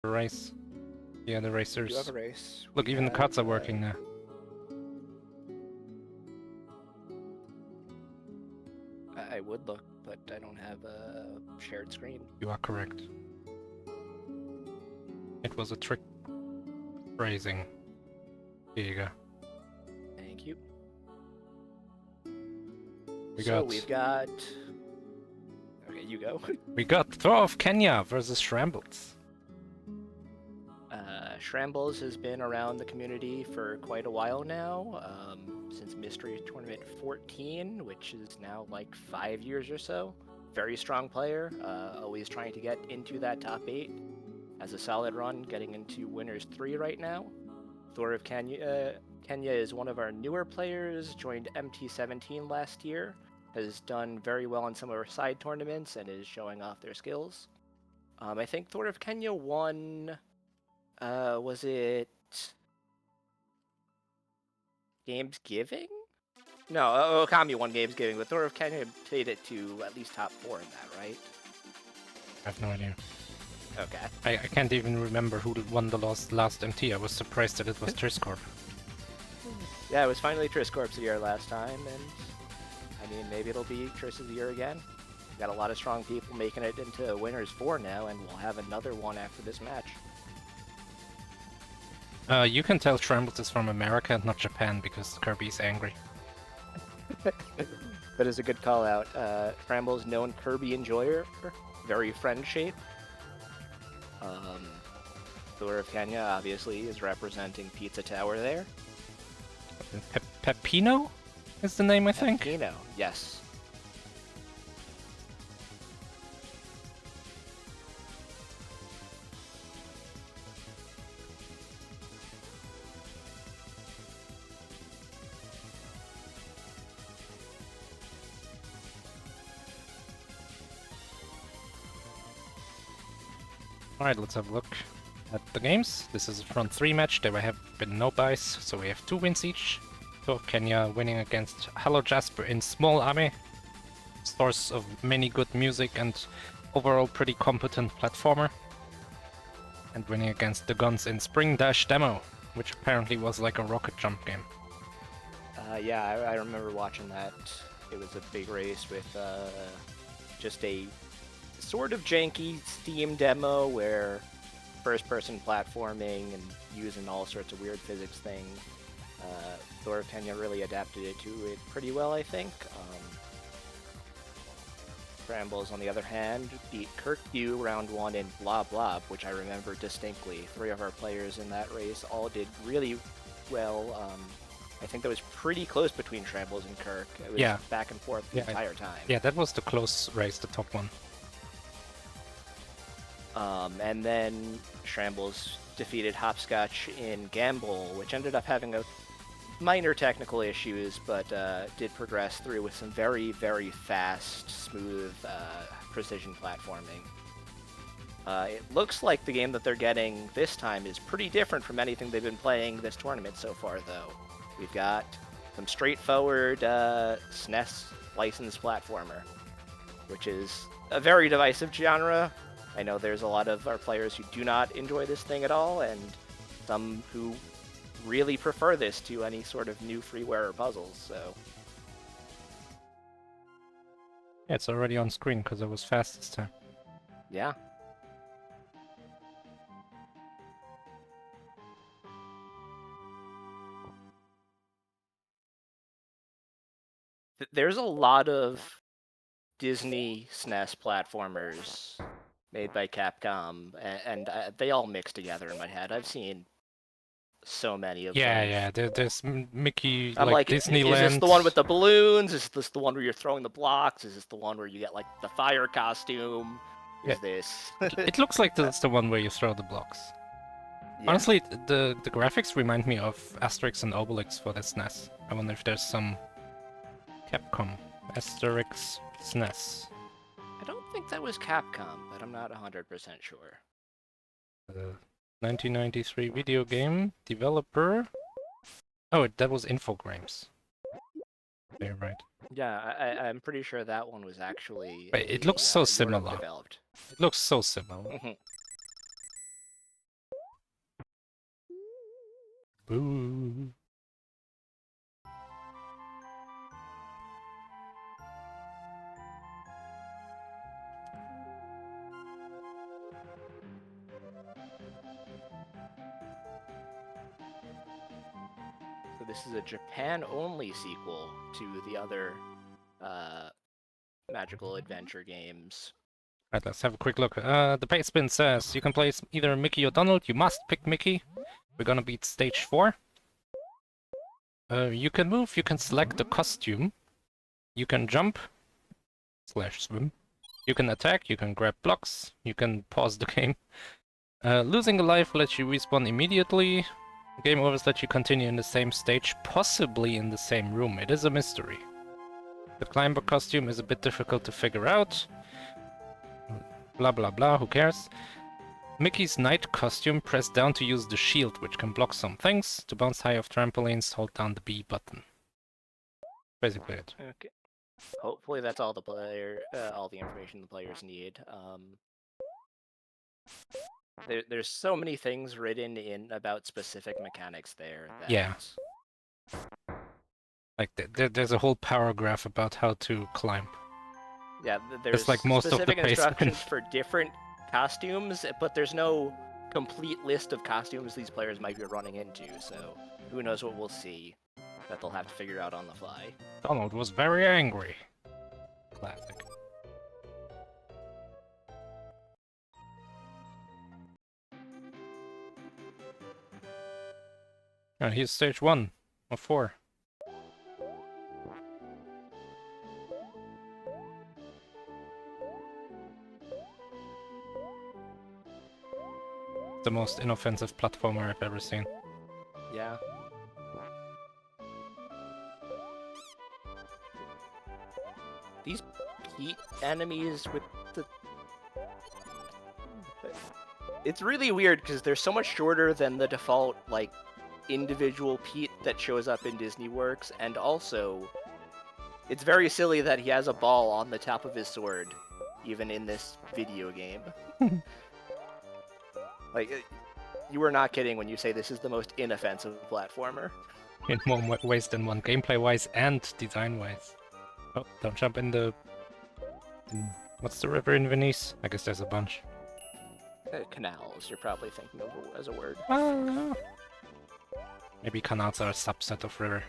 The race. Yeah, the We do have racers. a race. Look, We even the have, cards are working now. I would look, but I don't have a shared screen. You are correct. It was a trick phrasing. Here you go. Thank you. We've got... Okay, you go. We got ThorOfKenya versus Schrammbles. Schrammbles has been around the community for quite a while now, since Mystery Tournament 14, which is now like 5 years or so. Very strong player, always trying to get into that top 8. Has a solid run, getting into Winners 3 right now. ThorOfKenya Kenya is one of our newer players, joined MT17 last year, has done very well in some of our side tournaments, and is showing off their skills. I think ThorOfKenya won... was it Gamesgiving? No, Okami won Gamesgiving, but ThorOfKenya made it to at least top 4 in that, right? I have no idea. Okay. I can't even remember who won the last MT. I was surprised that it was Triscorp. Yeah, it was finally Triscorp's year last time, and I mean, maybe it'll be Tris's year again. We've got a lot of strong people making it into Winners 4 now, and we'll have another one after this match. You can tell Schrammbles is from America, not Japan, because Kirby's angry. That is a good call out. Schrammbles, known Kirby enjoyer, very friend shape. ThorOfKenya obviously is representing Pizza Tower there. Pepino is the name, I think. Pepino, yes. Alright, let's have a look at the games. This is a front 3 match. There have been no buys, so we have 2 wins each. ThorOfKenya winning against Hello Jasper in Small Army. Source of many good music and overall pretty competent platformer. And winning against the Guns in Spring Dash Demo, which apparently was like a rocket jump game. Yeah, I remember watching that. It was a big race with just a sort of janky Steam demo where first-person platforming and using all sorts of weird physics things. ThorOfKenya really adapted it to it pretty well, I think. Schrammbles, on the other hand, beat Kirkview round 1 in Blob Blob, which I remember distinctly. 3 of our players in that race all did really well. I think that was pretty close between Schrammbles and Kirk. It was back and forth the entire time. Yeah, that was the close race, the top one. And then Schrammbles defeated Hopscotch in Gamble, which ended up having a minor technical issues, but did progress through with some very, very fast, smooth precision platforming. It looks like the game that they're getting this time is pretty different from anything they've been playing this tournament so far, though. We've got some straightforward SNES licensed platformer, which is a very divisive genre. I know there's a lot of our players who do not enjoy this thing at all, and some who really prefer this to any sort of new freeware or puzzles, so... Yeah, it's already on screen because it was fast this time. Yeah. There's a lot of Disney SNES platformers made by Capcom, and they all mix together in my head. I've seen so many of them. Yeah, there's Mickey, I'm like, Disneyland. Is this the one with the balloons? Is this the one where you're throwing the blocks? Is this the one where you get, like, the fire costume? Is this... It looks like that's the one where you throw the blocks. Yeah. Honestly, the graphics remind me of Asterix and Obelix for the SNES. I wonder if there's some Capcom Asterix SNES. I don't think that was Capcom, but I'm not 100% sure. 1993 video game developer. Oh, that was Infogrames. You're right. Yeah, I'm pretty sure that one was actually. It looks so similar. It looks so similar. Boo. So this is a Japan-only sequel to the other magical adventure games. Right, let's have a quick look. The base spin says you can play either Mickey or Donald. You must pick Mickey. We're gonna beat stage 4. You can move, you can select a costume. You can jump / swim. You can attack, you can grab blocks, you can pause the game. Losing a life lets you respawn immediately. Game overs let you continue in the same stage, possibly in the same room. It is a mystery. The climber costume is a bit difficult to figure out. Blah blah blah, who cares? Mickey's knight costume, press down to use the shield, which can block some things. To bounce high off trampolines, hold down the B button. Basically it. Okay. Hopefully that's all all the information the players need. There's so many things written in about specific mechanics there. That... Yeah. Like there's a whole paragraph about how to climb. Yeah, there's like most of the specific base instructions for different costumes, but there's no complete list of costumes these players might be running into, so who knows what we'll see that they'll have to figure out on the fly. Donald was very angry. Classic. And here's stage 1 of 4. The most inoffensive platformer I've ever seen. Yeah. These Pete enemies with the... It's really weird because they're so much shorter than the default, like, individual Pete that shows up in Disney Works, and also, it's very silly that he has a ball on the top of his sword, even in this video game. Like, you were not kidding when you say this is the most inoffensive platformer. In more ways than one, gameplay-wise and design-wise. Oh, don't jump in the... What's the river in Venice? I guess there's a bunch. Canals, you're probably thinking of as a word. Maybe canals are a subset of river.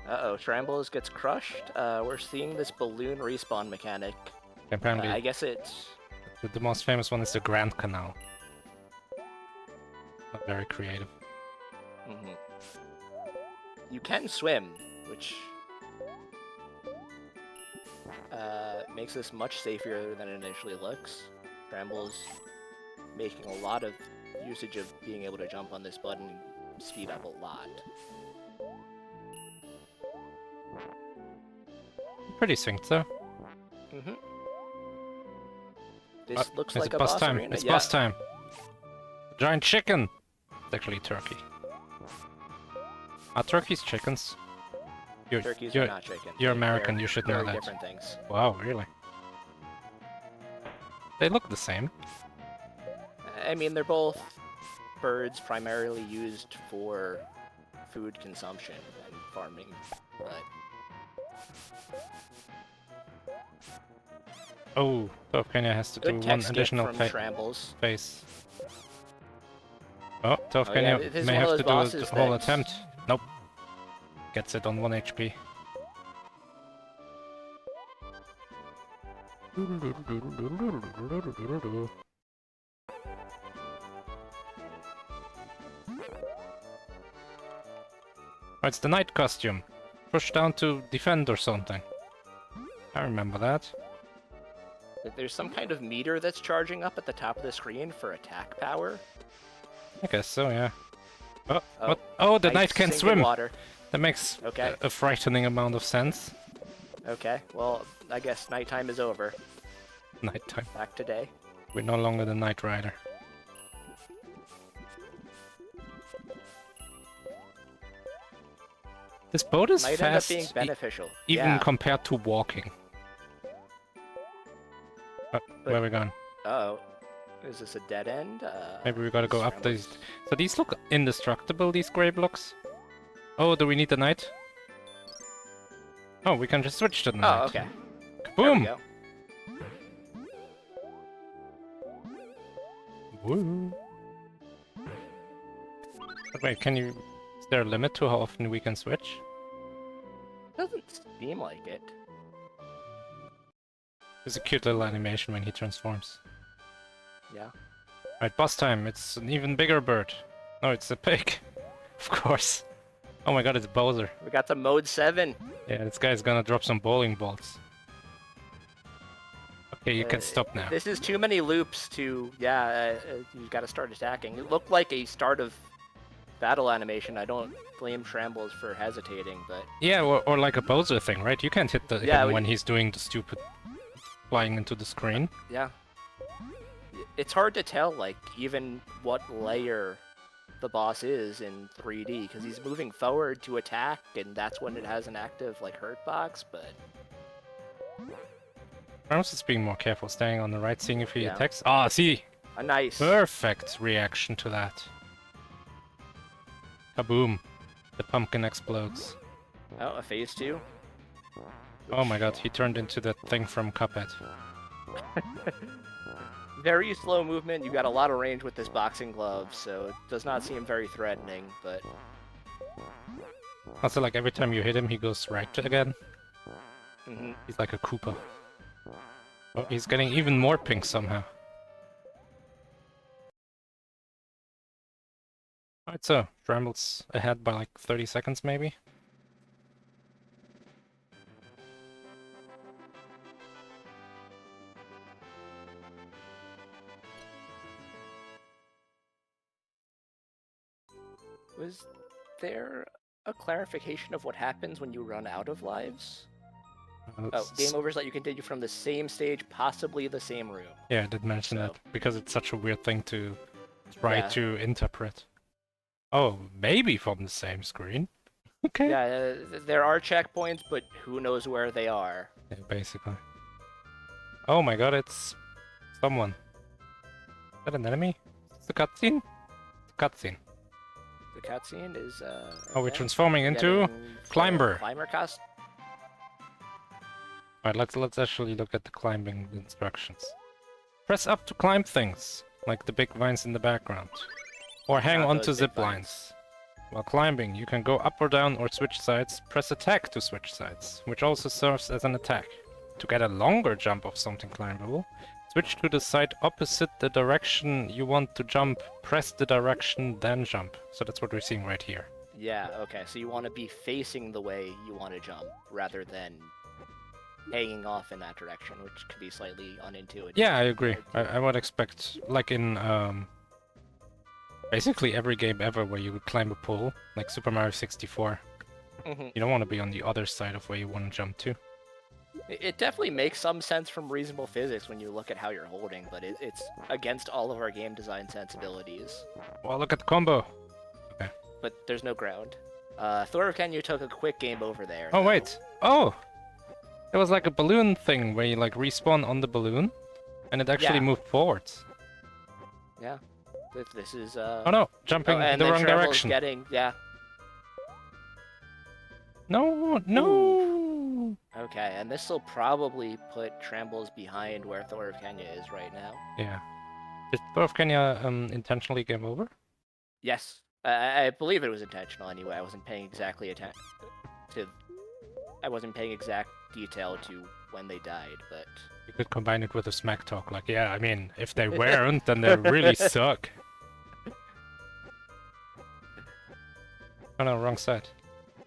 Uh-oh, Schrammbles gets crushed. We're seeing this balloon respawn mechanic. Apparently, I guess it's... the most famous one is the Grand Canal. Not very creative. Mm-hmm. You can swim, which makes this much safer than it initially looks. Schrammbles making a lot of usage of being able to jump on this button speed up a lot. Pretty synced though. Mm-hmm. This looks like it's a boss boss time. arena. It's Yeah. boss time. Giant chicken. It's actually turkey. Are turkeys chickens? Turkeys are not chicken. You're American. They're You should know very that. different things. Wow, really? They look the same. I mean, they're both birds primarily used for food consumption and farming, but... Oh, ThorOfKenya has to do Good one tech skip additional from Schrammbles. phase. Oh, yeah, ThorOfKenya this is may one of have to those do the bosses whole that- attempt. Nope. Gets it on 1 HP. Oh, it's the knight costume. Push down to defend or something. I remember that. There's some kind of meter that's charging up at the top of the screen for attack power. I guess so, yeah. Oh, Oh, what? Oh, the Nice knight can sink in swim! Water. That makes Okay. a frightening amount of sense. Okay, well, I guess nighttime is over. Nighttime. Back to day. We're no longer the Knight Rider. This boat is Might fast, end up being beneficial. even yeah. compared to walking. Where are we going? Uh-oh. Is this a dead end? Maybe we gotta go up Schrammbles. these. So these look indestructible, these gray blocks. Oh, do we need the knight? Oh, we can just switch to the knight. Oh, okay. There we Boom! go. Woo! But wait, can you... Is there a limit to how often we can switch? Doesn't seem like it. There's a cute little animation when he transforms. Yeah. Alright, boss time. It's an even bigger bird. No, it's a pig. Of course. Oh my god, it's Bowser. We got to mode 7. Yeah, this guy's gonna drop some bowling balls. Okay, you can stop now. This is too many loops to... Yeah, you gotta start attacking. It looked like a start of battle animation. I don't blame Schrammbles for hesitating, but... Yeah, or like a Bowser thing, right? You can't hit Yeah, him when he's doing the stupid flying into the screen. Yeah. It's hard to tell, like, even what layer the boss is in 3D, because he's moving forward to attack, and that's when it has an active, like, hurt box, but... I was just being more careful, staying on the right, seeing if he Yeah. attacks. Ah, see! A nice... Perfect reaction to that. Kaboom. The pumpkin explodes. Oh, a phase 2? Oh my god, he turned into that thing from Cuphead. Very slow movement, you got a lot of range with this boxing glove, so it does not seem very threatening, but... Also, like, every time you hit him, he goes right again. Mhm. He's like a Koopa. Oh, he's getting even more pink somehow. Alright, so, Schrammbles ahead by like 30 seconds, maybe? Was there a clarification of what happens when you run out of lives? Oh, game overs let you continue from the same stage, possibly the same room. Yeah, I did mention So- that, because it's such a weird thing to try Yeah. to interpret. Oh, maybe from the same screen? Okay. Yeah, there are checkpoints, but who knows where they are. Yeah, basically. Oh my god, it's someone. Is that an enemy? It's a cutscene? It's a cutscene. The cutscene is, Oh, we're okay. transforming into... Getting Climber. Climber cost. Alright, let's actually look at the climbing instructions. Press up to climb things, like the big vines in the background. Or hang Not onto those zip big vines. lines. While climbing, you can go up or down or switch sides. Press attack to switch sides, which also serves as an attack. To get a longer jump of something climbable, switch to the side opposite the direction you want to jump. Press the direction, then jump. So that's what we're seeing right here. Yeah, okay, so you want to be facing the way you want to jump, rather than hanging off in that direction, which could be slightly unintuitive. Yeah, I agree. I would expect, like in basically every game ever where you would climb a pole, like Super Mario 64, Mhm. you don't want to be on the other side of where you want to jump to. It definitely makes some sense from reasonable physics when you look at how you're holding, but it's against all of our game design sensibilities. Well, look at the combo! But there's no ground. ThorOfKenya took a quick game over there. Oh, though. wait! Oh! It was like a balloon thing where you like respawn on the balloon, and it actually Yeah. moved forwards. Yeah. This is, Oh no! Jumping and the then wrong Schrammbles direction. getting, yeah. No! No! Okay, and this will probably put Schrammbles behind where ThorOfKenya is right now. Yeah. Did ThorOfKenya intentionally game over? Yes. I believe it was intentional anyway. I wasn't paying exactly attention to... I wasn't paying exact detail to when they died, but... You could combine it with a smack talk, like, yeah, I mean, if they weren't, then they really suck. Oh no, wrong side.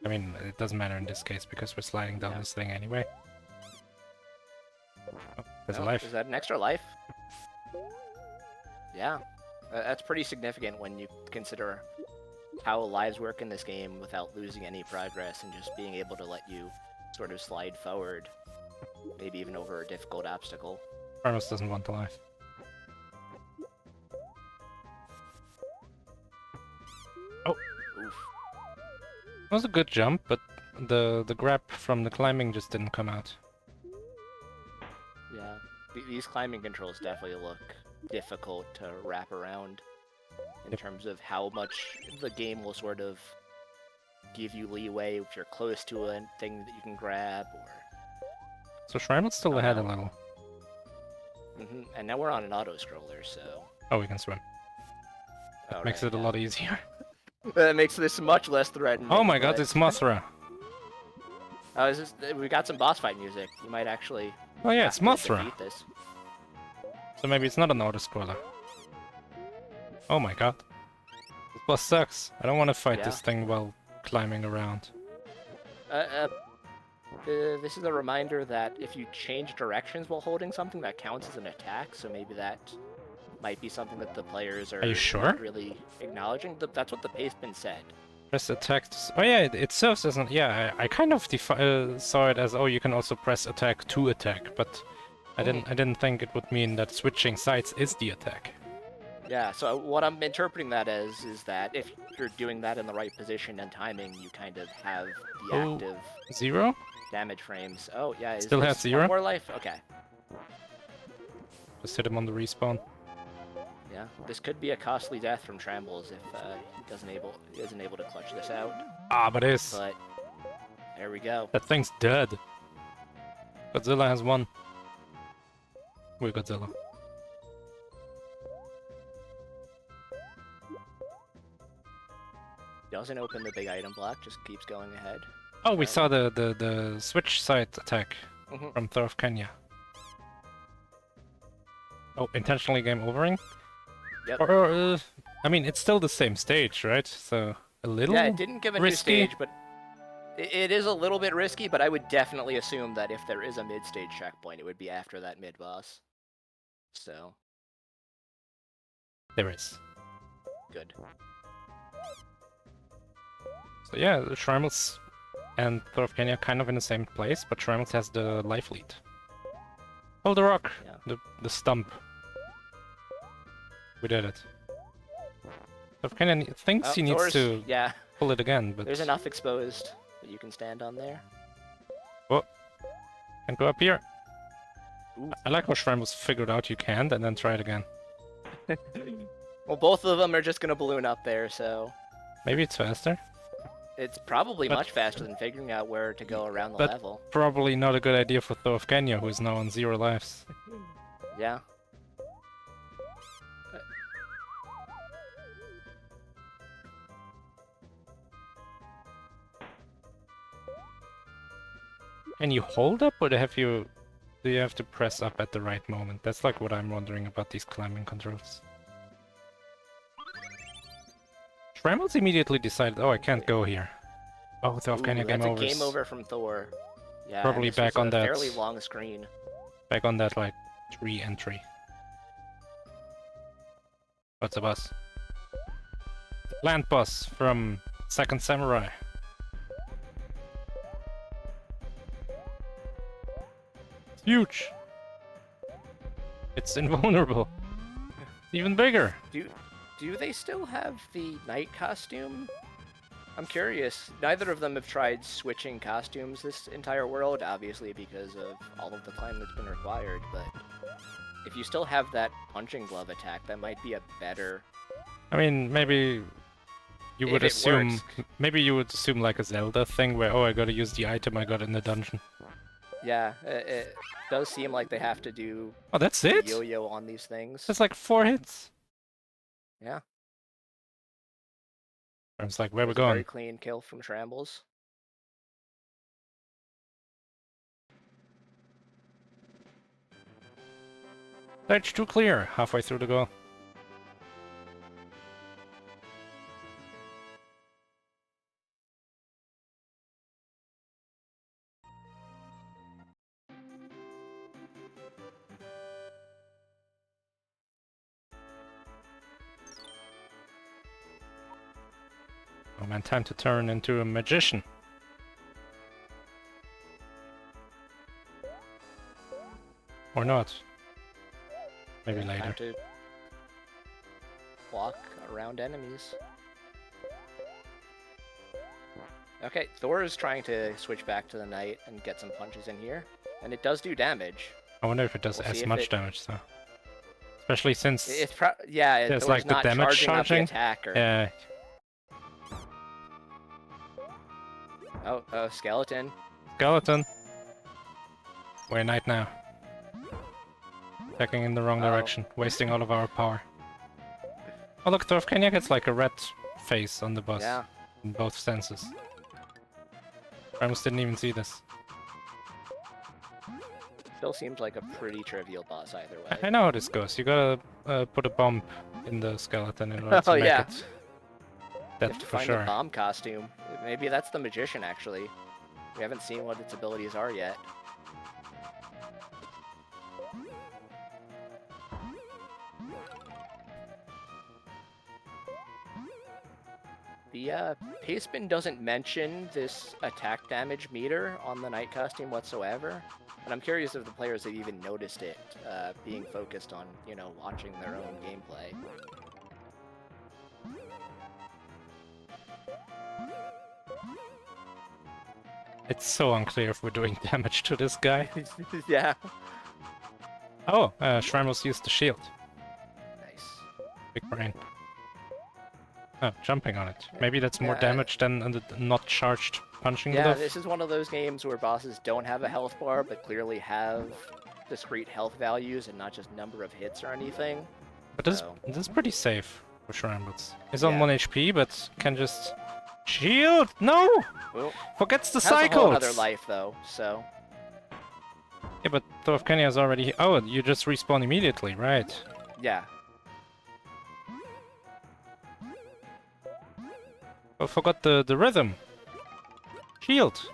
I mean, it doesn't matter in this case, because we're sliding down Yeah. this thing anyway. Oh, there's a Oh, life. Is that an extra life? Yeah. That's pretty significant when you consider how lives work in this game without losing any progress and just being able to let you sort of slide forward. Maybe even over a difficult obstacle. Carlos doesn't want the life. Oof. It was a good jump, but the grab from the climbing just didn't come out. Yeah. These climbing controls definitely look difficult to wrap around in Yep. terms of how much the game will sort of give you leeway if you're close to a thing that you can grab, or... So Schrammbles still Oh, ahead a no. little. And now we're on an auto-scroller, so... Oh, we can swim. That makes it a lot easier. That makes this much less threatening. Oh my god, but- it's Mothra. Oh, we got some boss fight music. You might actually Oh yeah, have it's to Mothra. defeat this. So maybe it's not an auto-scroller. Oh my god. This boss sucks. I don't want to fight Yeah. this thing while climbing around. This is a reminder that if you change directions while holding something, that counts as an attack, so maybe that might be something that the players are you sure? not really acknowledging. That's what the pastebin said. Press attack. Oh yeah, it serves as an... Yeah, I kind of saw it as, oh, you can also press attack to attack, but I didn't think it would mean that switching sides is the attack. Yeah, so what I'm interpreting that as is that if you're doing that in the right position and timing, you kind of have the Oh. active 0? damage frames. Oh, yeah. Still has this 0? one more life? Okay. Just hit him on the respawn. Yeah, this could be a costly death from Schrammbles if he isn't able to clutch this out. Ah, but it is. But there we go. That thing's dead. Godzilla has won. We're Godzilla. Doesn't open the big item block, just keeps going ahead. Oh, we saw the switch side attack Mhm. from ThorOfKenya. Oh, intentionally game overing? Yep. Or I mean, it's still the same stage, right? So a little. Yeah, it didn't give a risky. new stage, but it is a little bit risky, but I would definitely assume that if there is a mid-stage checkpoint, it would be after that mid-boss. So, There is. good. So yeah, the Schrammbles and ThorOfKenya kind of in the same place, but Schrammbles has the life lead. Hold the rock, Yeah. the stump. We did it. ThorOfKenya thinks he needs Thor's- to Yeah, pull it again, but there's enough exposed that you can stand on there. can't go up here. Ooh. I like how Schrammbles figured out you can't and then try it again. Well, both of them are just gonna balloon up there, so Maybe it's faster. it's probably But- much faster than figuring out where to go around the but- level. Probably not a good idea for ThorOfKenya, who is now on 0 lives. Yeah. Can you hold up, or do you have to press up at the right moment? That's like what I'm wondering about these climbing controls. Schrammbles immediately decided, oh, I can't go here. Oh, ThorOfKenya Ooh, game that's over. a game over from Thor. Yeah, Probably and this back was on a that- fairly long screen. Back on that, like, 3 entry. What's the boss? Land boss from Second Samurai. It's huge. It's invulnerable. It's even bigger. Do they still have the knight costume? I'm curious. Neither of them have tried switching costumes this entire world, obviously because of all of the time that's been required, but if you still have that punching glove attack, that might be a better... I mean, maybe you If would it assume, works. maybe you would assume like a Zelda thing where, oh, I gotta use the item I got in the dungeon. Yeah, it does seem like they have to do Oh, that's it? yo-yo on these things. That's like 4 hits. Yeah. I was like, where we It was a very going? clean kill from Schrammbles. Stage 2 clear, halfway through the goal. Oh man, time to turn into a magician. Or not. Maybe Yeah, later. time to walk around enemies. Okay, Thor is trying to switch back to the knight and get some punches in here, and it does do damage. I wonder if it does We'll see as if much it- damage though. Especially since Yeah, there's Thor's like the not damage charging up the charging. attacker. Yeah. Oh, skeleton. Skeleton. We're knight now. Attacking in the wrong direction, wasting all of our power. Oh look, ThorOfKenya gets like a red face on the boss. Yeah. In both senses. I almost didn't even see this. Still seems like a pretty trivial boss either way. I know how this goes. You gotta put a bomb in the skeleton in order to make yeah. it You dead have to for find sure. the bomb costume. Maybe that's the magician, actually. We haven't seen what its abilities are yet. The Pastebin doesn't mention this attack damage meter on the knight costume whatsoever, and I'm curious if the players have even noticed it, being focused on, you know, watching their own gameplay. It's so unclear if we're doing damage to this guy. yeah. Oh, Schrammbles used the shield. Nice. Big brain. Oh, jumping on it. Maybe that's more Yeah, damage than the not charged punching Yeah, glove. this is one of those games where bosses don't have a health bar, but clearly have discrete health values and not just number of hits or anything. But this, So- this is pretty safe for Schrammbles. He's on Yeah. 1 HP, but can just... Shield! No! Well, Forgets the has a whole cycles! other life though, so Yeah, but ThorOfKenya is already... Oh, you just respawn immediately, right? yeah. Oh, forgot the rhythm. Shield!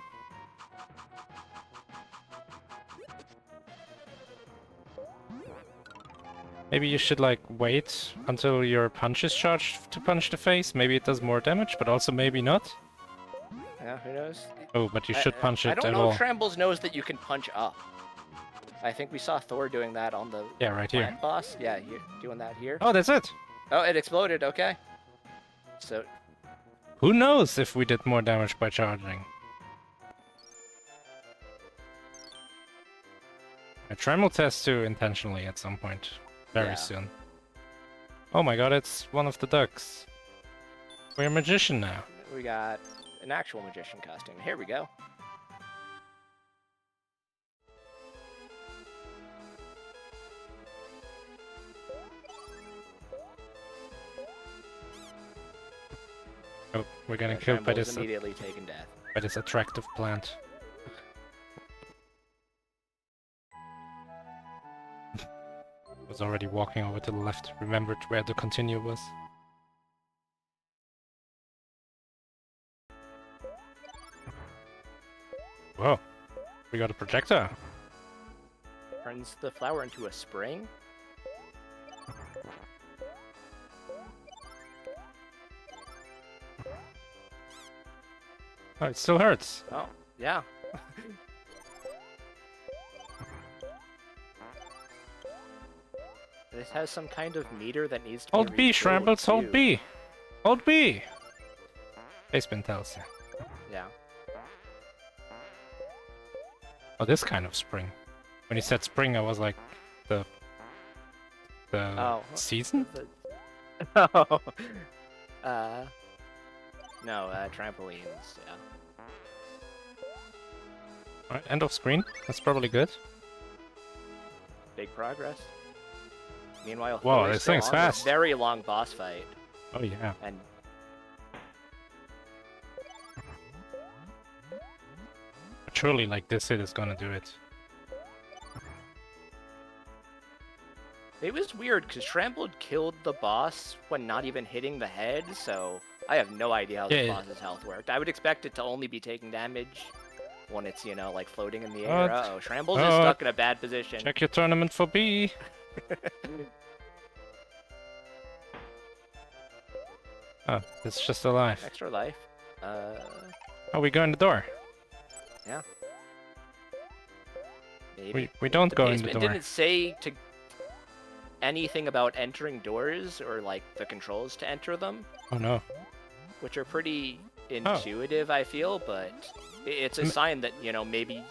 Maybe you should, like, wait until your punch is charged to punch the face. Maybe it does more damage, but also maybe not. Yeah, who knows? Oh, but you should punch I it don't at know all. if Schrammbles knows that you can punch up. I think we saw Thor doing that on the Yeah, right here. plant boss. Yeah, here, doing that here. Oh, that's it! Oh, it exploded, okay. So, Who knows if we did more damage by charging? I Tremble test to intentionally at some point. Very Yeah. soon. Oh my god, it's one of the ducks. We're a magician now. we got an actual magician costume. Here we go. Oh, we're getting killed by Schrammbles this immediately taken death. attractive plant. Was already walking over to the left, remembered where the continue was. Whoa, we got a projector. Turns the flower into a spring. Oh, it still hurts. Oh, yeah. This has some kind of meter that needs to Hold be B, refilled, Schrammbles, hold too. B! Hold B! Basement tells you. Yeah. Oh, this kind of spring. When he said spring, I was like, the Oh. season? Oh. No, trampolines, yeah. Alright, end of screen. That's probably good. Big progress. Meanwhile, Whoa, Thor is this still thing's on fast. very long boss fight, Oh yeah. and Surely, like, this hit is gonna do it. it was weird because Schrammbles killed the boss when not even hitting the head, so I have no idea how Yeah, the yeah. boss's health worked. I would expect it to only be taking damage when it's, you know, like floating in the Oh, air. Uh-oh, Schrammbles is oh. stuck in a bad position. Check your tournament for B! Oh, it's just alive. Extra life. Oh, we go in the door. Yeah. Maybe. We don't The go in the basement door. didn't say to anything about entering doors or like the controls to enter them, Oh no. which are pretty Oh. intuitive, I feel, but it's a sign that, you know, maybe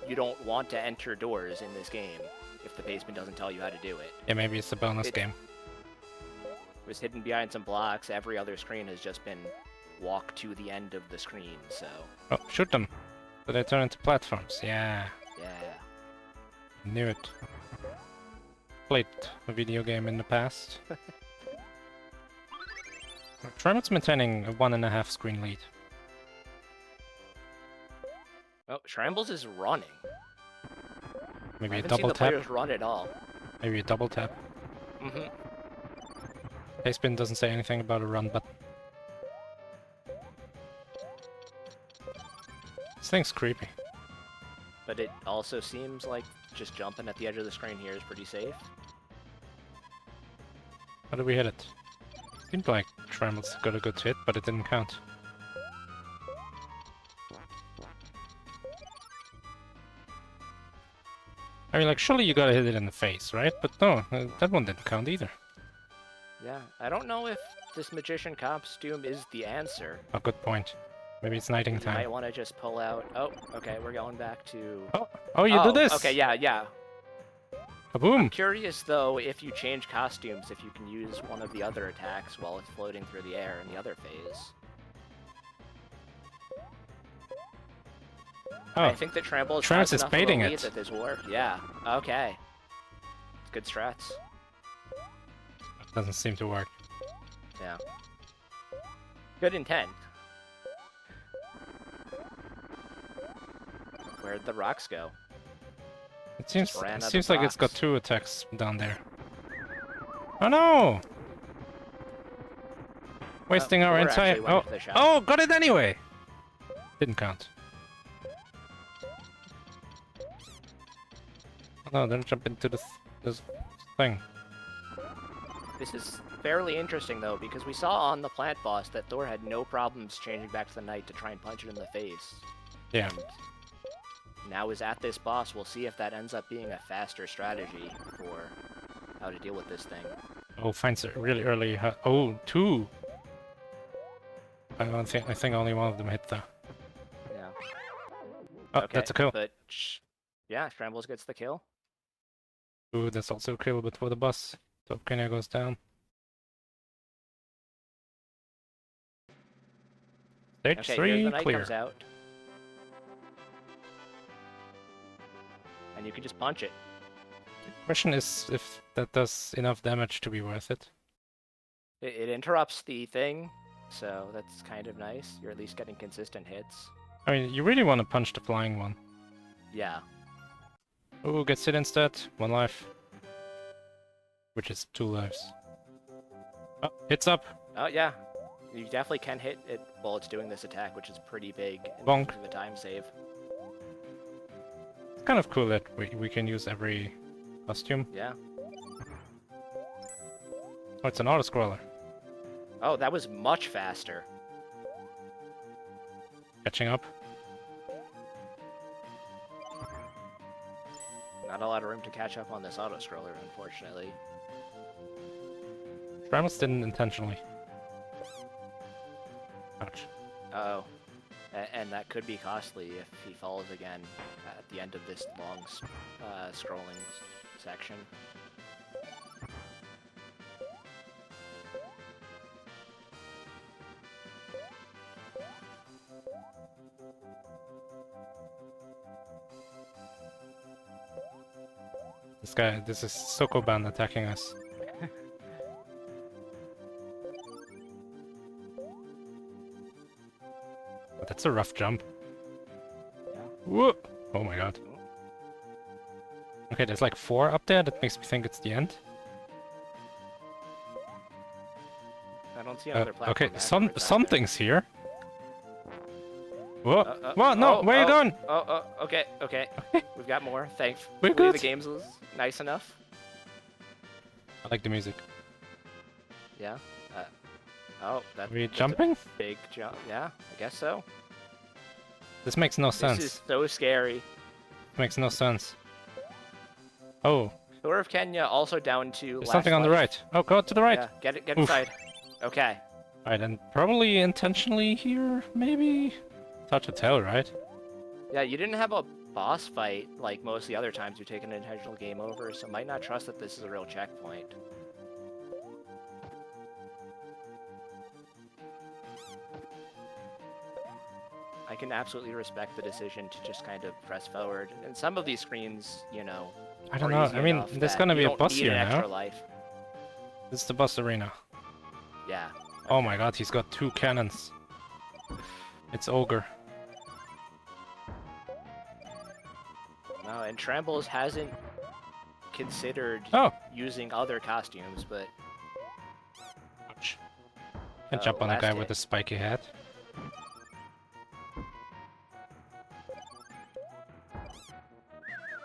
you don't want to enter doors in this game. if the basement doesn't tell you how to do it. Yeah, maybe it's a bonus game. It was hidden behind some blocks. Every other screen has just been walk to the end of the screen, so... Oh, shoot them. So they turn into platforms. Yeah. Yeah. Knew it. Played a video game in the past. Schrammbles maintaining a 1.5 screen lead. Oh, Schrammbles is running. Maybe I a haven't seen double the tap. players run at all. Maybe a double tap. Mm-hmm. Spin doesn't say anything about a run, but this thing's creepy. But it also seems like just jumping at the edge of the screen here is pretty safe. How did we hit it? Seemed like Schrammbles got a good hit, but it didn't count. I mean, like, surely you gotta hit it in the face, right? But no, that one didn't count either. Yeah, I don't know if this magician costume is the answer. Oh, good point. Maybe it's nighting You time. might want to just pull out... Oh, okay, we're going back to... Oh, you do this! Okay, yeah. Kaboom! I'm curious, though, if you change costumes, if you can use one of the other attacks while it's floating through the air in the other phase. Oh, I think that Schrammbles Schrammbles has is enough baiting of a lead it. that this work. Yeah, okay. It's good strats. doesn't seem to work. Yeah. Good intent. Where'd the rocks go? It seems ran out of like it's got box. 2 attacks down there. Oh no! Wasting our Thor entire... actually went Oh, for the shot. oh, got it anyway! Didn't count. Oh no, don't jump into this thing. This is fairly interesting, though, because we saw on the plant boss that Thor had no problems changing back to the knight to try and punch it in the face. Yeah. And now is at this boss. We'll see if that ends up being a faster strategy for how to deal with this thing. Oh, finds it really early. Oh, 2! I think only one of them hit though. Yeah. Oh, Okay, that's a kill. But yeah, Schrammbles gets the kill. Ooh, that's also a kill, but for the boss. ThorOfKenya goes down. Stage Okay, 3 here the knight clear. comes out. And you can just punch it. Question is if that does enough damage to be worth it. It interrupts the thing, so that's kind of nice. You're at least getting consistent hits. I mean, you really want to punch the flying one. Yeah. Ooh, gets hit instead. 1 life. Which is 2 lives. Oh, hits up. Oh, yeah. You definitely can hit it while it's doing this attack, which is pretty big in Bonk. terms of a time save. It's kind of cool that we can use every costume. Yeah. Oh, it's an auto-scroller. Oh, that was much faster. Catching up. Not a lot of room to catch up on this auto-scroller, unfortunately. Schrammbles didn't intentionally. Ouch. Uh-oh. And that could be costly if he falls again at the end of this long scrolling section. This is Sokoban attacking us. But that's a rough jump. Yeah. Whoa! Oh my god. Okay, there's like 4 up there. That makes me think it's the end. I don't see another platform. Okay, afterwards either. something's here. Whoa! What? No! Where are you going? Okay. We've got more. Thankfully, We're good. the game's was nice enough. I like the music. Yeah. Are we that's a jumping? big jump. Yeah, I guess so. This makes no sense. This is so scary. Makes no sense. Oh, ThorOfKenya also down to there's last something on the life. right. Oh, go to the right. Yeah, get Oof. inside. Okay. Alright, and probably intentionally here, maybe? It's hard to tell, right? Yeah, you didn't have a boss fight like most of the other times we take an intentional game over, so might not trust that this is a real checkpoint. I can absolutely respect the decision to just kind of press forward. And some of these screens, you know, I don't are know. easy I mean, enough there's that gonna you be a don't boss need here an extra now. life. This is the boss arena. Yeah. Oh my god, he's got 2 cannons. It's Ogre. No, and Schrammbles hasn't considered Oh! using other costumes, but Ouch. Can jump on a last guy hit. with a spiky hat.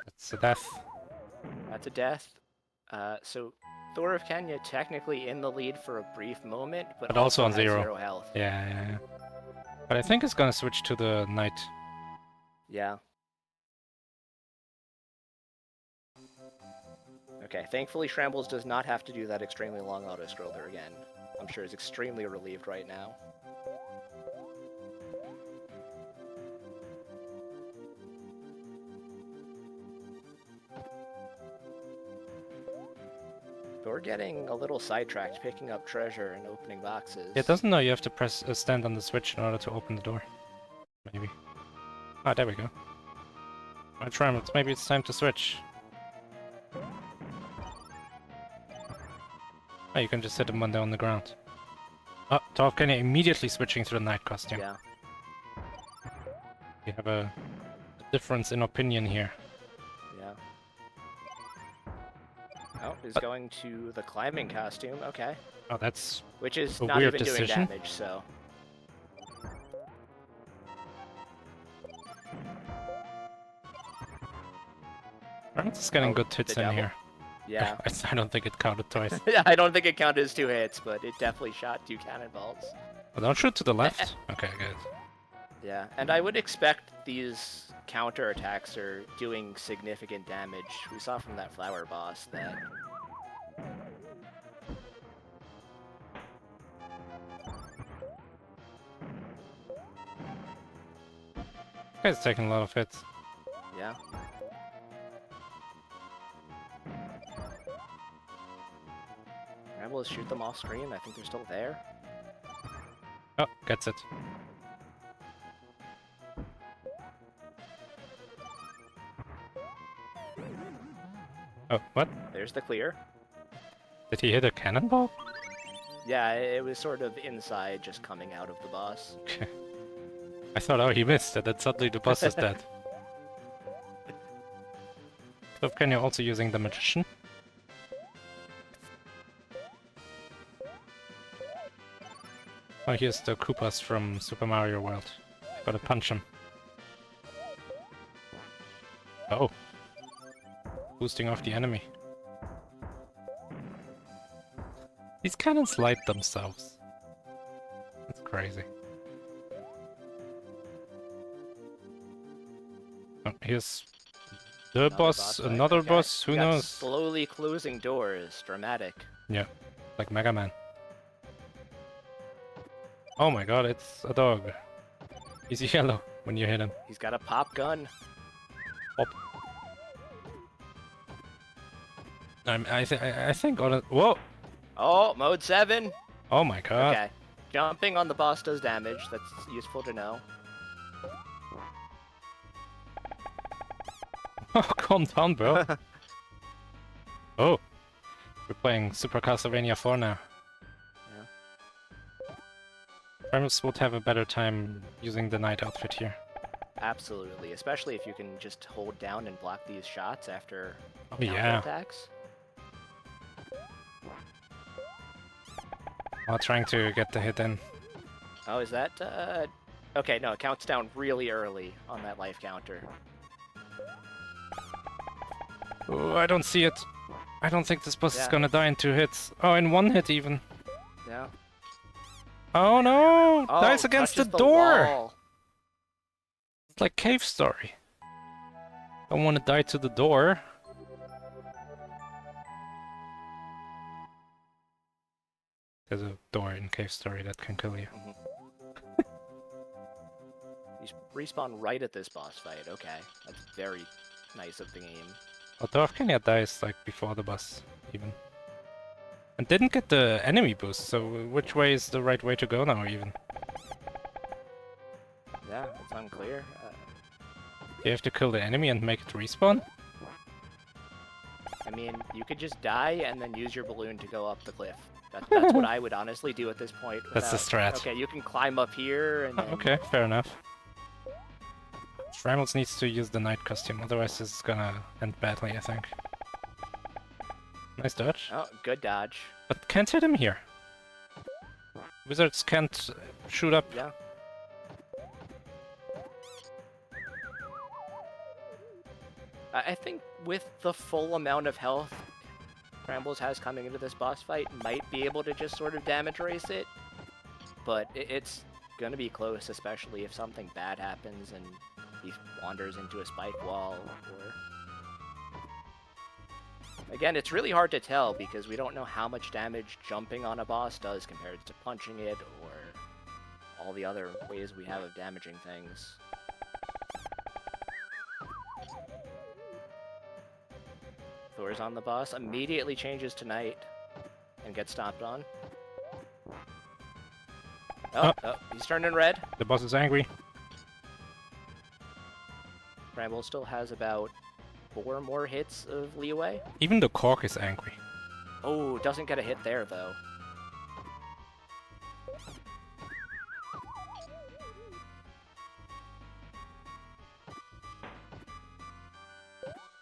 That's a death. That's a death. So Thor of Kenya technically in the lead for a brief moment, but Also on has 0. 0 health. Yeah. But I think it's gonna switch to the knight. Yeah. Okay, thankfully Schrammbles does not have to do that extremely long auto-scroller again. I'm sure he's extremely relieved right now. But we're getting a little sidetracked, picking up treasure and opening boxes. It doesn't know you have to press stand on the switch in order to open the door. Maybe. Ah, there we go. Alright, Schrammbles, maybe it's time to switch. Oh, you can just hit him when they're on the ground. Oh, ThorOfKenya immediately switching to the knight costume. Yeah. We have a difference in opinion here. Yeah. Oh, he's going to the climbing costume. Okay. Oh, that's Which is a not weird even decision. doing damage, so. It's getting Oh, good hits the in devil? here. Yeah. I don't think it counted twice. I don't think it counted as 2 hits, but it definitely shot 2 cannonballs. Oh, don't shoot to the left. Okay, good. Yeah, and I would expect these counter attacks are doing significant damage. We saw from that flower boss that. This guy's taking a lot of hits. Yeah. Schrammbles shoot them off screen. I think they're still there. Oh, gets it. Oh, what? There's the clear. Did he hit a cannonball? Yeah, it was sort of inside, just coming out of the boss. Okay. I thought, oh, he missed, and then suddenly the boss is dead. ThorOfKenya also using the magician. Oh, here's the Koopas from Super Mario World. Gotta punch him. Oh. Boosting off the enemy. These cannons light themselves. That's crazy. Oh, here's the boss, fight. another Okay. boss, who We got knows? Slowly closing doors. Dramatic. Yeah, like Mega Man. Oh my god, it's a dog. He's yellow when you hit him. He's got a pop gun. Pop. I think on it. Whoa! Oh, mode 7. Oh my god. Okay. Jumping on the boss does damage. That's useful to know. Oh, calm down, bro. Oh, we're playing Super Castlevania 4 now. Schrammbles would have a better time using the knight outfit here. Absolutely, especially if you can just hold down and block these shots after Oh counter yeah. attacks. While trying to get the hit in. Oh, is that okay, no, it counts down really early on that life counter. Oh, I don't see it. I don't think this boss is Yeah. gonna die in 2 hits. Oh, in 1 hit even. Yeah. Oh no! Oh, Dies against the touches door! wall. It's like Cave Story. Don't want to die to the door. There's a door in Cave Story that can kill you. You respawn right at this boss fight. Okay, that's very nice of the game. Well, ThorOfKenya dies like before the boss, even. And didn't get the enemy boost, so which way is the right way to go now, even? Yeah, it's unclear. You have to kill the enemy and make it respawn? I mean, you could just die and then use your balloon to go up the cliff. That's what I would honestly do at this point. That's the strat. Okay, you can climb up here and then... Okay, fair enough. Schrammbles needs to use the night costume, otherwise this is gonna end badly, I think. Nice dodge. Oh, good dodge. But can't hit him here. Wizards can't shoot up. Yeah. I think with the full amount of health Schrammbles has coming into this boss fight, might be able to just sort of damage race it. But it's gonna be close, especially if something bad happens and he wanders into a spike wall or... Again, it's really hard to tell because we don't know how much damage jumping on a boss does compared to punching it or all the other ways we have of damaging things. Thor's on the boss, immediately changes to night and gets stomped on. Oh, he's turning red. The boss is angry. Schrammbles still has about 4 more hits of leeway. Even the cork is angry. Oh, doesn't get a hit there, though.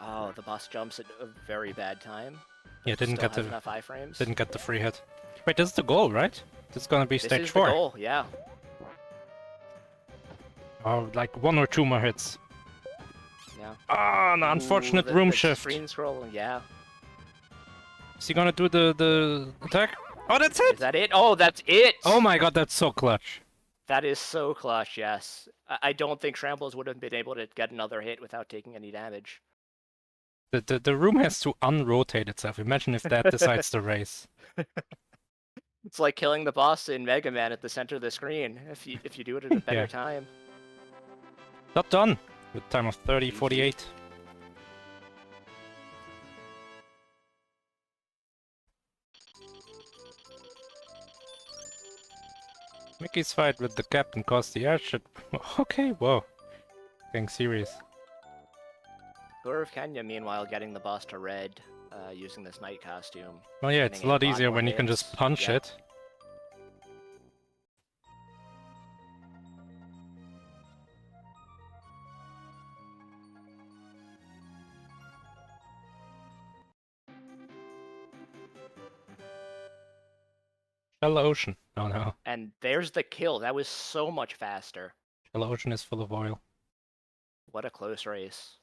Oh, the boss jumps at a very bad time. Yeah, didn't Still get has the enough iframes. didn't get the free hit. Wait, this is the goal, right? This is gonna be This stage is 4. the goal, yeah. Oh, like 1 or 2 more hits. Yeah. Ah, an unfortunate the room shift. Screen scroll, yeah. Is he gonna do the attack? Oh, that's it! Is that it? Oh, that's it! Oh my god, that's so clutch. That is so clutch, yes. I don't think Schrammbles would have been able to get another hit without taking any damage. The room has to unrotate itself. Imagine if that decides the race. It's like killing the boss in Mega Man at the center of the screen, if you do it at a better Yeah. time. Not done. With time of 30:48. Mickey's fight with the captain caused the airship. Okay, whoa. Getting serious. ThorOfKenya, meanwhile, getting the boss to red using this night costume. Well, yeah, it's a Getting lot a easier more when you can hits. just punch Yeah. it. Shell Ocean. Oh no. And there's the kill. That was so much faster. Shell Ocean is full of oil. What a close race.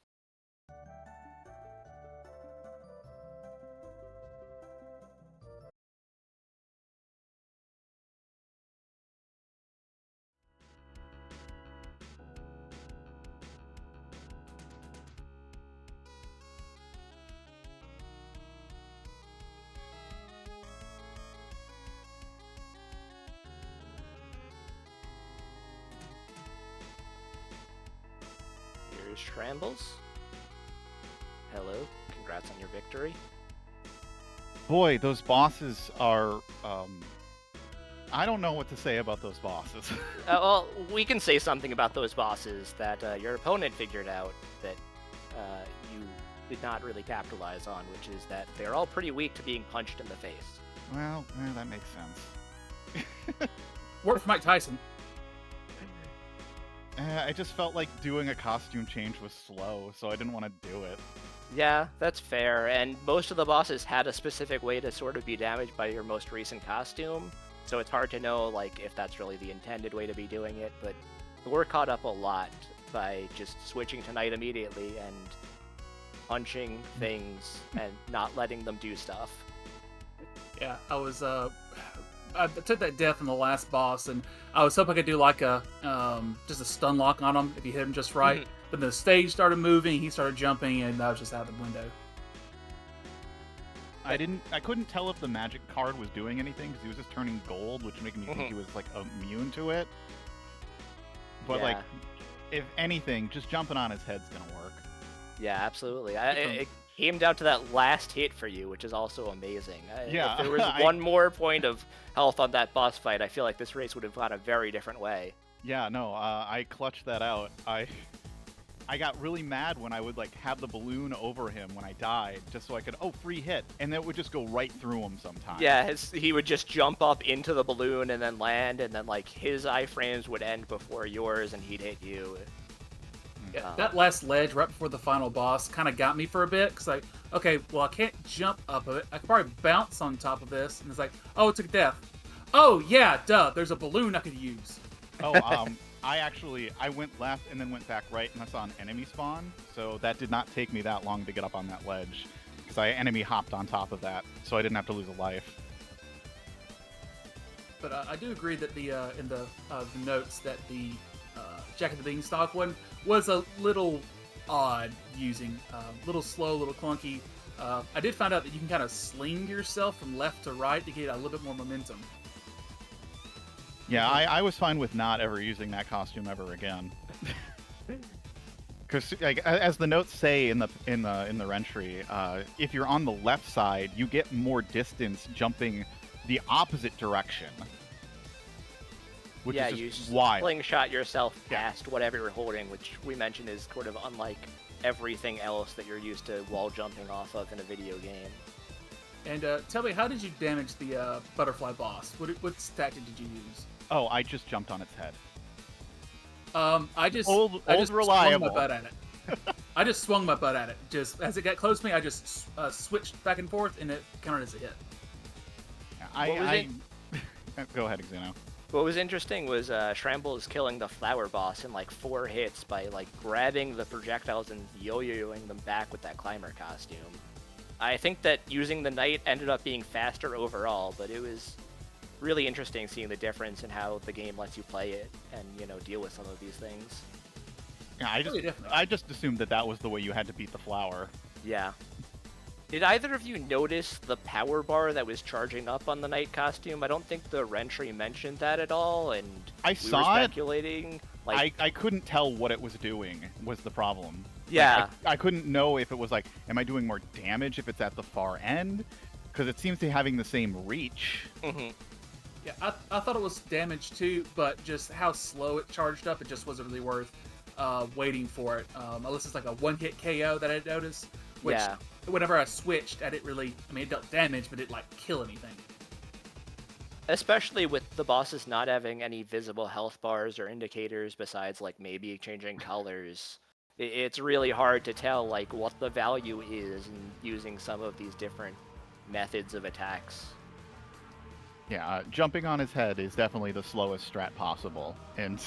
Here's Schrammbles. Hello, congrats on your victory. Boy, those bosses are. I don't know what to say about those bosses. Well, we can say something about those bosses that your opponent figured out that you did not really capitalize on, which is that they're all pretty weak to being punched in the face. Well, that makes sense. Worked for Mike Tyson. I just felt like doing a costume change was slow, so I didn't want to do it. Yeah, that's fair, and most of the bosses had a specific way to sort of be damaged by your most recent costume, so it's hard to know like if that's really the intended way to be doing it, but we're caught up a lot by just switching to night immediately and punching things and not letting them do stuff. Yeah, I took that death in the last boss, and I was hoping I could do like a just a stun lock on him if you hit him just right. But the stage started moving, he started jumping, and I was just out the window. I couldn't tell if the magic card was doing anything because he was just turning gold, which made me think he was like immune to it. But Yeah. like if anything, just jumping on his head's gonna work. Yeah, absolutely. It came down to that last hit for you, which is also amazing. Yeah, If there was one more point of health on that boss fight, I feel like this race would have gone a very different way. Yeah, no, I clutched that out. I got really mad when I would like have the balloon over him when I died, just so I could free hit, and then it would just go right through him sometimes. Yeah, he would just jump up into the balloon and then land, and then like his iframes would end before yours, and he'd hit you. Yeah, that last ledge right before the final boss kind of got me for a bit, because like, okay, well I can't jump up of it. I could probably bounce on top of this, and it's like, oh, it's a death. Oh yeah, duh. There's a balloon I could use. I went left and then went back right, and I saw an enemy spawn, so that did not take me that long to get up on that ledge, because I enemy hopped on top of that, so I didn't have to lose a life. But I do agree that the in the notes that the Jack of the Beanstalk one was a little odd using, little slow, little clunky. I did find out that you can kind of sling yourself from left to right to get a little bit more momentum. Yeah, I was fine with not ever using that costume ever again. Because, like, as the notes say in the entry, if you're on the left side, you get more distance jumping the opposite direction. Which is just wild. Slingshot yourself past whatever you're holding, which we mentioned is sort of unlike everything else that you're used to wall jumping off of in a video game. And tell me, how did you damage the butterfly boss? What tactic did you use? Oh, I just jumped on its head. I just reliable. swung my butt at it. I just swung my butt at it. Just as it got close to me, I just switched back and forth, and it counted as a hit. Go ahead, Xeno. What was interesting was Schrammbles killing the flower boss in like 4 hits by like grabbing the projectiles and yo-yoing them back with that climber costume. I think that using the knight ended up being faster overall, but it was really interesting seeing the difference in how the game lets you play it and, you know, deal with some of these things. Yeah, I just assumed that was the way you had to beat the flower. Yeah. Did either of you notice the power bar that was charging up on the knight costume? I don't think the Rentry mentioned that at all, and I we were speculating. Like, I couldn't tell what it was doing, was the problem. Yeah. I couldn't know if it was like, am I doing more damage if it's at the far end? Because it seems to be having the same reach. Mm-hmm. Yeah, I thought it was damage too, but just how slow it charged up, it just wasn't really worth waiting for it. Unless it's like a one-hit KO that I noticed, which whenever I switched, I didn't really, it dealt damage, but it didn't like kill anything. Especially with the bosses not having any visible health bars or indicators besides like maybe changing colors. It's really hard to tell like what the value is in using some of these different methods of attacks. Yeah, jumping on his head is definitely the slowest strat possible, and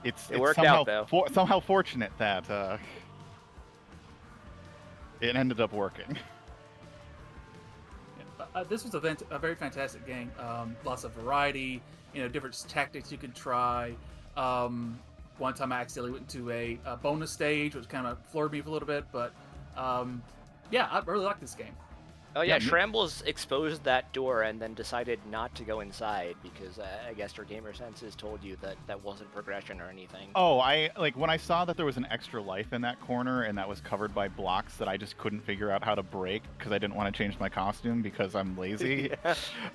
it worked somehow, out though. Somehow fortunate that it ended up working. This was a very fantastic game. Lots of variety, different tactics you could try. One time I accidentally went into a bonus stage, which kind of floored me for a little bit, but yeah, I really like this game. Oh yeah, Schrammbles exposed that door and then decided not to go inside because I guess her gamer senses told you that that wasn't progression or anything. Oh, when I saw that there was an extra life in that corner and that was covered by blocks that I just couldn't figure out how to break because I didn't want to change my costume because I'm lazy.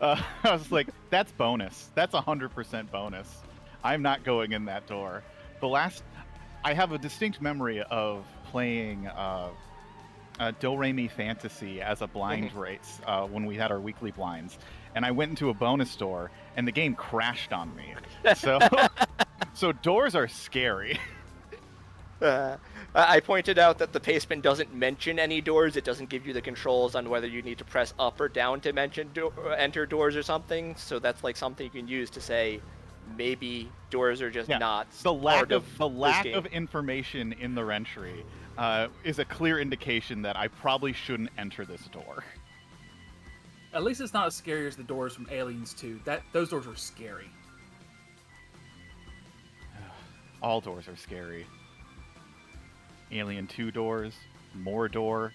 I was like, that's bonus. That's 100% bonus. I'm not going in that door. I have a distinct memory of playing Do Re Mi Fantasy as a blind race when we had our weekly blinds, and I went into a bonus door and the game crashed on me. So doors are scary. I pointed out that the pastebin doesn't mention any doors. It doesn't give you the controls on whether you need to press up or down to enter doors or something. So that's like something you can use to say maybe doors are just not the lack of information in the Rentry is a clear indication that I probably shouldn't enter this door. At least it's not as scary as the doors from Aliens 2. Those doors were scary. All doors are scary. Alien 2 doors, more door.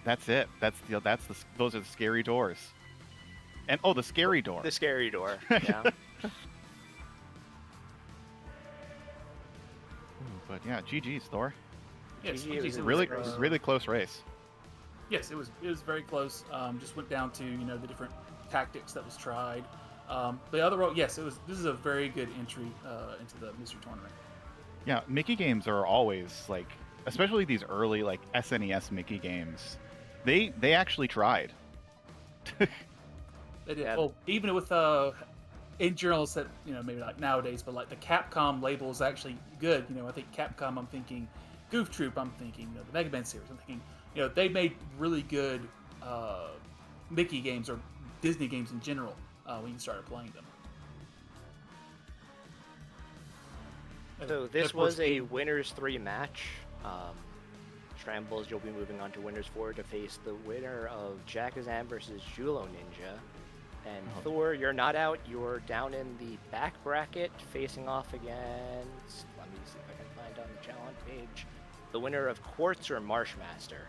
That's it. Those are the scary doors. And the scary door. The scary door. Yeah. But yeah, GG's, Thor. Yes, GG, it was a Really, race. really close race. Yes, it was very close. Just went down to the different tactics that was tried. The other yes, this is a very good entry into the mystery tournament. Yeah, Mickey games are always like, especially these early like SNES Mickey games. They actually tried. They did. Yeah. Oh, even with in general, set maybe like nowadays, but like the Capcom label is actually good. I think Capcom. I'm thinking Goof Troop. I'm thinking the Mega Man series. I'm thinking they made really good Mickey games or Disney games in general when you started playing them. So this was a winners 3 match. Schrammbles, you'll be moving on to winners 4 to face the winner of Jakazan versus Julo Ninja. And Thor, you're not out. You're down in the back bracket, facing off against. Let me see if I can find on the challenge page the winner of Quartz or Marshmaster.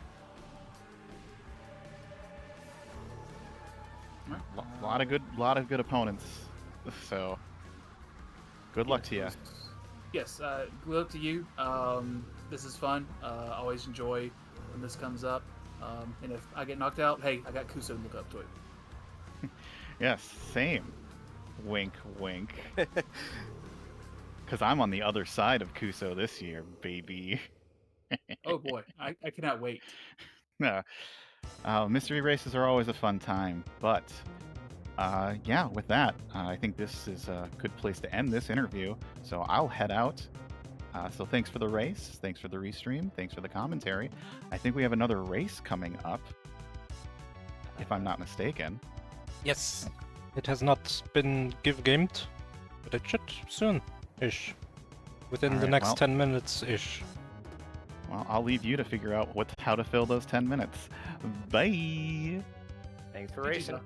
Lot of good opponents. So good luck to you. Yes, good luck to you. This is fun. Always enjoy when this comes up. And if I get knocked out, hey, I got Kuso to look up to it. Yes, same. Wink, wink. Because I'm on the other side of Kuso this year, baby. Oh boy, I cannot wait. Mystery races are always a fun time, but yeah, with that, I think this is a good place to end this interview. So I'll head out. So thanks for the race, thanks for the restream, thanks for the commentary. I think we have another race coming up, if I'm not mistaken. Yes, it has not been gamed, but it should soon-ish. Within the Alright, next well- 10 minutes-ish. Well, I'll leave you to figure out how to fill those 10 minutes. Bye! Thanks for GG, racing. Doc.